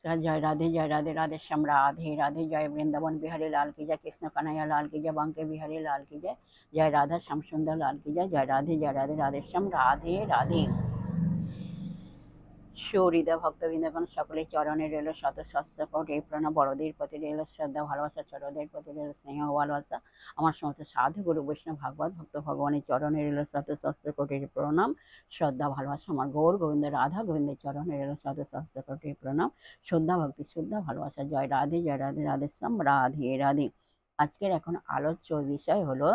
नमस्कार। जय राधे राधे श्याम राधे राधे। जय वृंदावन बिहारी लाल की जय, कृष्ण कन्हैया लाल की जय, बांके बिहारी लाल की जय, जय राधा श्याम सुंदर लाल की जय। जय राधे राधे श्याम राधे राधे। সুহৃদয় ভক্তবৃন্দগণ সকলের চরণে রইল শত সহস্র কোটি প্রণাম। বড়দের প্রতি রইল শ্রদ্ধা ভালোবাসা, ছোটদের প্রতি রইল স্নেহ ভালোবাসা। আমার সমস্ত সাধু গুরু বৈষ্ণব ভাগবত ভক্ত ভগবানের চরণে রইল শত সহস্র কোটি প্রণাম, শ্রদ্ধা ভালোবাসা। আমার গৌর গোবিন্দ রাধা গোবিন্দের চরণে রইল শত সহস্র কোটি প্রণাম, শ্রদ্ধা ভক্তি শ্রদ্ধা ভালোবাসা। জয় রাধে রাধে শ্যাম রাধে রাধে। আজকের এখন আলোচ্য বিষয় হলো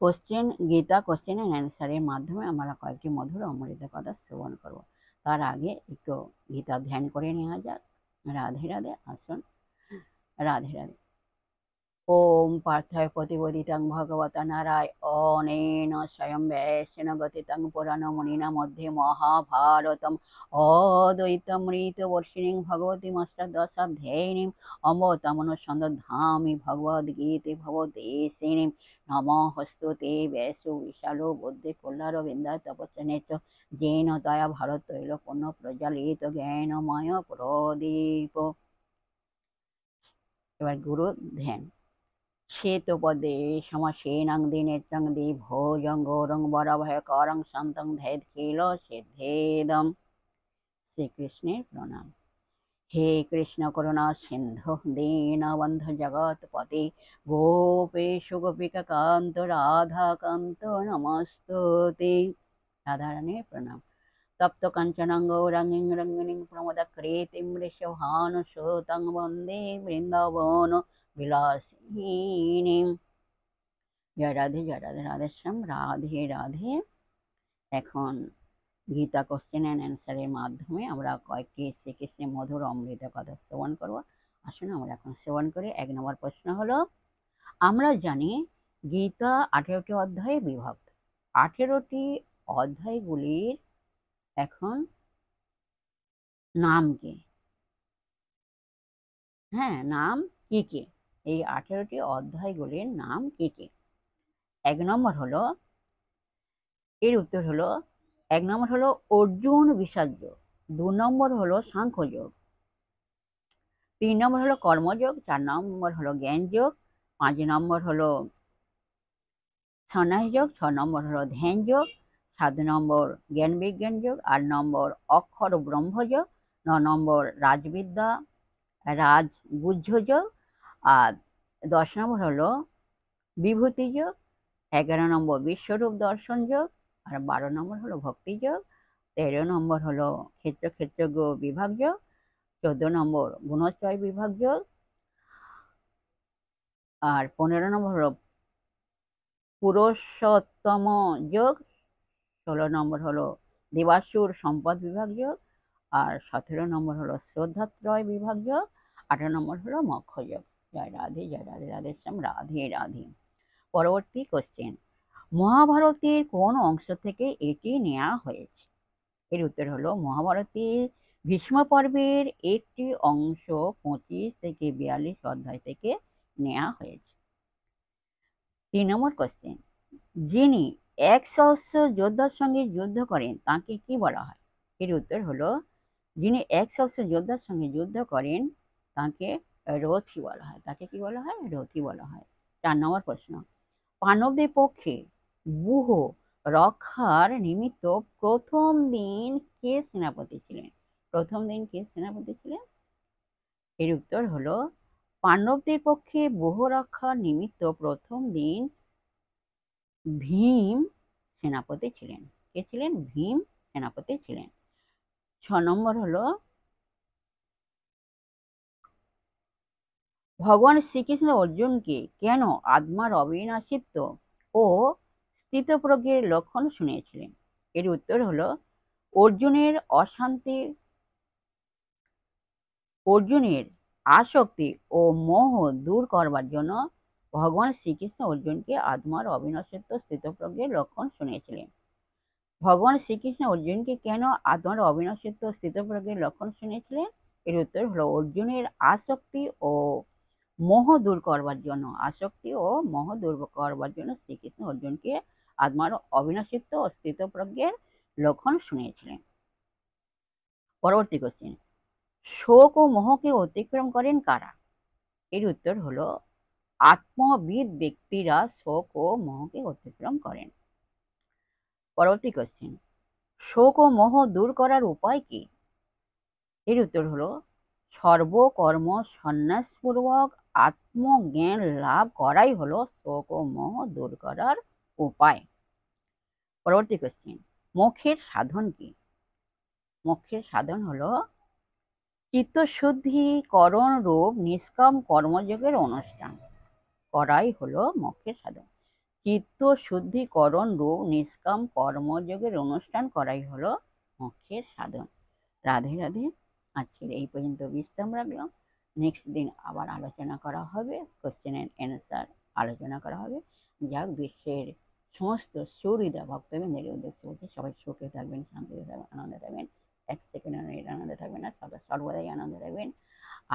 কোশ্চেন, গীতা কোশ্চেন অ্যান্ড অ্যান্সারের মাধ্যমে আমরা কয়েকটি মধুর অমৃত কথা শ্রবণ করব। তার আগে একটু গীতা ধ্যান করে নেওয়া যাক। রাধে রাধে। আসুন, রাধে রাধে। ओम पार्थाय प्रतिबोधितं भगवता नारायणेन स्वयं वैश्येन गतितं पुराणमुनिना मध्ये महाभारतम् अद्वैतमृतवर्षिणीं भगवतीमष्टादशाध्यायिनीम् अमृतमनुसन्धामि भगवद्गीते भगवद्देशिनीं। नमोऽस्तुते वैश्यो विशालो बुद्धिपुल्लारविन्दाय तपस्विने च येन दया भारततैलपूर्ण प्रज्वलित ज्ञानमय प्रदीप। এবার গুরু ধ্যান। শ্বেতপদে সমসেনাং দিনেত্রং দিভোজং গৌরং বরভয়করং শান্তং ধৈর্যশীল সিদ্ধেদম। শ্রীকৃষ্ণের প্রণাম। হে কৃষ্ণ করুণা সিন্ধু দীনবন্ধু জগৎপতে গোপেশ গোপিকা কান্ত রাধা কান্ত নমস্তুতে। রাধারানীর প্রণাম। তপ্ত কাঞ্চনাং গৌরাঙ্গীং রঙ্গিণীং প্রমোদাকৃতিং বৃষভানুসুতাং বন্দে বৃন্দাবন বিলাসিনীম। জয় রাধে রাধে শ্যাম রাধে রাধে। এখন গীতা কোশ্চেন অ্যান্ড অ্যান্সারের মাধ্যমে আমরা কয়েকটি শ্রীকৃষ্ণের মধুর অমৃত কথা শ্রবণ করব। আসুন আমরা এখন শ্রবণ করি। 1 নম্বর প্রশ্ন হলো, আমরা জানি গীতা 18টি অধ্যায়ে বিভক্ত। 18টি অধ্যায়গুলির এখন নাম কি? হ্যাঁ, নাম কি কি? এই 18টি অধ্যায়গুলির নাম কি কি? 1 নম্বর হলো, এর উত্তর হলো 1 নম্বর হলো অর্জুন বিষাদ যোগ, 2 নম্বর হলো সাংখ্যযোগ, 3 নম্বর হলো কর্মযোগ, 4 নম্বর হলো জ্ঞান যোগ, 5 নম্বর হলো সন্ন্যাস যোগ, 6 নম্বর হলো ধ্যান যোগ, 7 নম্বর জ্ঞান বিজ্ঞান যোগ, 8 নম্বর অক্ষর ব্রহ্মযোগ, 9 নম্বর রাজবিদ্যা রাজগুহ্য যোগ, আর 10 নম্বর হলো বিভূতি যোগ, 11 নম্বর বিশ্বরূপ দর্শন যোগ, আর 12 নম্বর হলো ভক্তি যোগ, 13 নম্বর হলো ক্ষেত্রজ্ঞ বিভাগ যোগ, 14 নম্বর গুণোচ্চয় বিভাগ যোগ, আর 15 নম্বর হলো পুরুষোত্তম যোগ, 16 নম্বর হলো দেবাসুর সম্পদ বিভাগ যোগ, আর 17 নম্বর হলো শ্রদ্ধাত্রয় বিভাগ যোগ, 18 নম্বর হলো মোক্ষ যোগ। জয় রাধে রাধে শ্যাম রাধে রাধে। পরবর্তী কোশ্চেন, মহাভারতের কোন অংশ থেকে এটি নেওয়া হয়েছে? এর উত্তর হলো মহাভারতের ভীষ্ম পর্বের একটি অংশ 25 থেকে 42 অধ্যায় থেকে নেওয়া হয়েছে। 3 নম্বর কোশ্চেন, যিনি 100 যোদ্ধার সঙ্গে যুদ্ধ করেন তাকে কি বলা হয়? এর উত্তর হলো, যিনি 100 যোদ্ধার সঙ্গে যুদ্ধ করেন তাকে রথী বলা হয়। তাকে কি বলা হয়? রথী বলা হয়। 4 নম্বর প্রশ্ন, পাণ্ডবদের পক্ষে ব্যূহ রক্ষার নিমিত্ত প্রথম দিন কে সেনাপতি ছিলেন? প্রথম দিন কে সেনাপতি ছিলেন? এর উত্তর হলো, পাণ্ডবদের পক্ষে ব্যূহ রক্ষার নিমিত্ত প্রথম দিন ভীম সেনাপতি ছিলেন। কে ছিলেন? ভীম সেনাপতি ছিলেন। 6 নম্বর হলো, ভগবান শ্রীকৃষ্ণ অর্জুনকে কেন আত্মার অবিনাশিত্ব ও স্থিতপ্রজ্ঞের লক্ষণ শুনিয়েছিলেন? এর উত্তর হলো, অর্জুনের আসক্তি ও মোহ দূর করবার জন্য ভগবান শ্রীকৃষ্ণ অর্জুনকে আত্মার অবিনাশিত্ব স্থিতপ্রজ্ঞের লক্ষণ শুনিয়েছিলেন। ভগবান শ্রীকৃষ্ণ অর্জুনকে কেন আত্মার অবিনাশিত্ব স্থিতপ্রজ্ঞের লক্ষণ শুনিয়েছিলেন? এর উত্তর হলো, অর্জুনের আসক্তি ও মোহ দূর করবার জন্য। আসক্তি ও মোহ দূর করবার জন্য শ্রীকৃষ্ণ অর্জুনকে আত্মার অবিনাশিত্ব ও স্থিতপ্রজ্ঞের লক্ষণ শুনিয়েছিলেন। পরবর্তী কোশ্চেন, শোক ও মোহকে অতিক্রম করেন কারা? এর উত্তর হলো আত্মবিদ ব্যক্তিরা শোক ও মোহকে অতিক্রম করেন। পরবর্তী কোশ্চেন, শোক ও মোহ দূর করার উপায় কি? এর উত্তর হলো সর্বকর্ম সন্ন্যাসপূর্বক আত্মজ্ঞান লাভ করাই হলো শোক ও মোহ দূর করার উপায়। পরবর্তী কোশ্চেন, মোক্ষের সাধন কি? মোক্ষের সাধন হলো চিত্তশুদ্ধিকরণ রূপ নিষ্কাম কর্মযোগের অনুষ্ঠান করাই হলো মোক্ষের সাধন। চিত্তশুদ্ধিকরণ রূপ নিষ্কাম কর্মযোগের অনুষ্ঠান করাই হলো মোক্ষের সাধন। রাধে রাধে। আজকের এই পর্যন্ত বিশ্রাম রাখলাম। নেক্সট দিন আবার আলোচনা করা হবে, কোশ্চেন অ্যান্ড অ্যান্সার আলোচনা করা হবে। যাক, বিশ্বের সমস্ত সুহৃদা ভক্তবৃন্দের উদ্দেশ্যে বলছি, সবাই সুখে থাকবেন, শান্তিতে থাকবেন, আনন্দে থাকবেন। এক সেকেন্ডের আনন্দে থাকবেন না, সর্বদাই আনন্দে থাকবেন।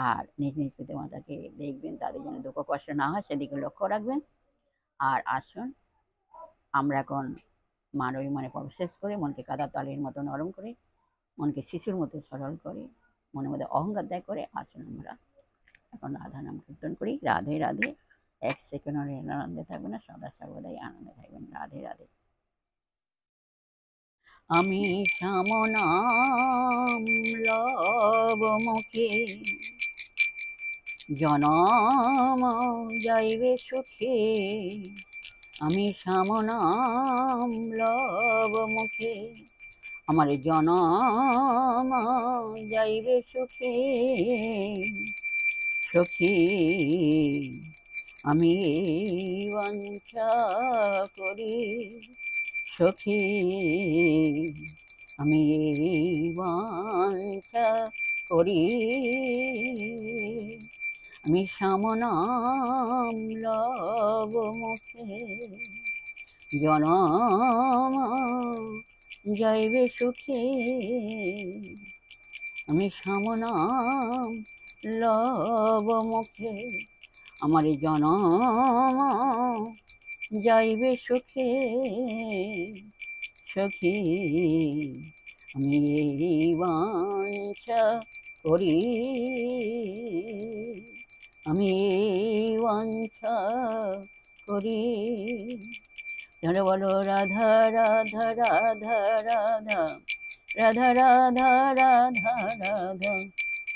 আর নিজ নিজ পিতামাতাকে দেখবেন, তাদের জন্য দুঃখ কষ্ট না হয় সেদিকে লক্ষ্য রাখবেন। আর আসুন আমরা এখন মান অভিমানে পর্ব শেষ করে মনকে কাদা তালের মতো নরম করে, মনকে শিশুর মতো সরল করে, মনের মধ্যে অহংকার ত্যাগ করে আসুন আমরা এখন রাধা নাম কীর্তন করি। রাধে রাধে। এক সেকেন্ডের আনন্দে থাকবেন না, সদা সর্বদাই আনন্দে থাকবেন। রাধে রাধে। আমি শ্যামনাম লব মুখে জনম যাইবে সুখে। আমি শ্যামনাম লব মুখে আমার জনম যাইবে সুখে। সখী আমি বাঞ্ছা করি, সখী আমি বাঞ্ছা করি। আমি শ্যামনাম লব মুখে জনম যাইবে সুখে। আমি শ্যামনাম লব মুখে আমার জনম যাইবে সুখে। সখী আমি বাঞ্ছা করি, আমি বাঞ্ছা করি। ধর বলো রাধা রাধা রাধা রাধা রাধা রাধা রাধা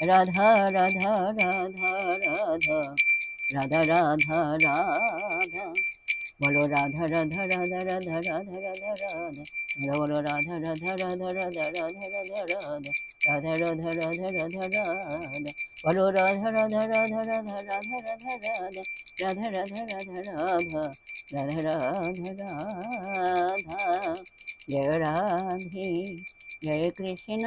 রাধা রাধা রাধা রাধা রাধা রাধা রাধা রাধা। বলো রাধা রাধা রাধা রাধা রাধা রাধা রাধা। বলো রাধা রাধা রাধা রাধা রাধা রাধা রাধা রাধা রাধা রাধা রাধা রাধা। বলো রাধা রাধা রাধা রাধা রাধা রাধা রাধা রাধা রাধা রাধা রাধা রাধা রাধা রাধা। জয় রাধে, জয় কৃষ্ণ।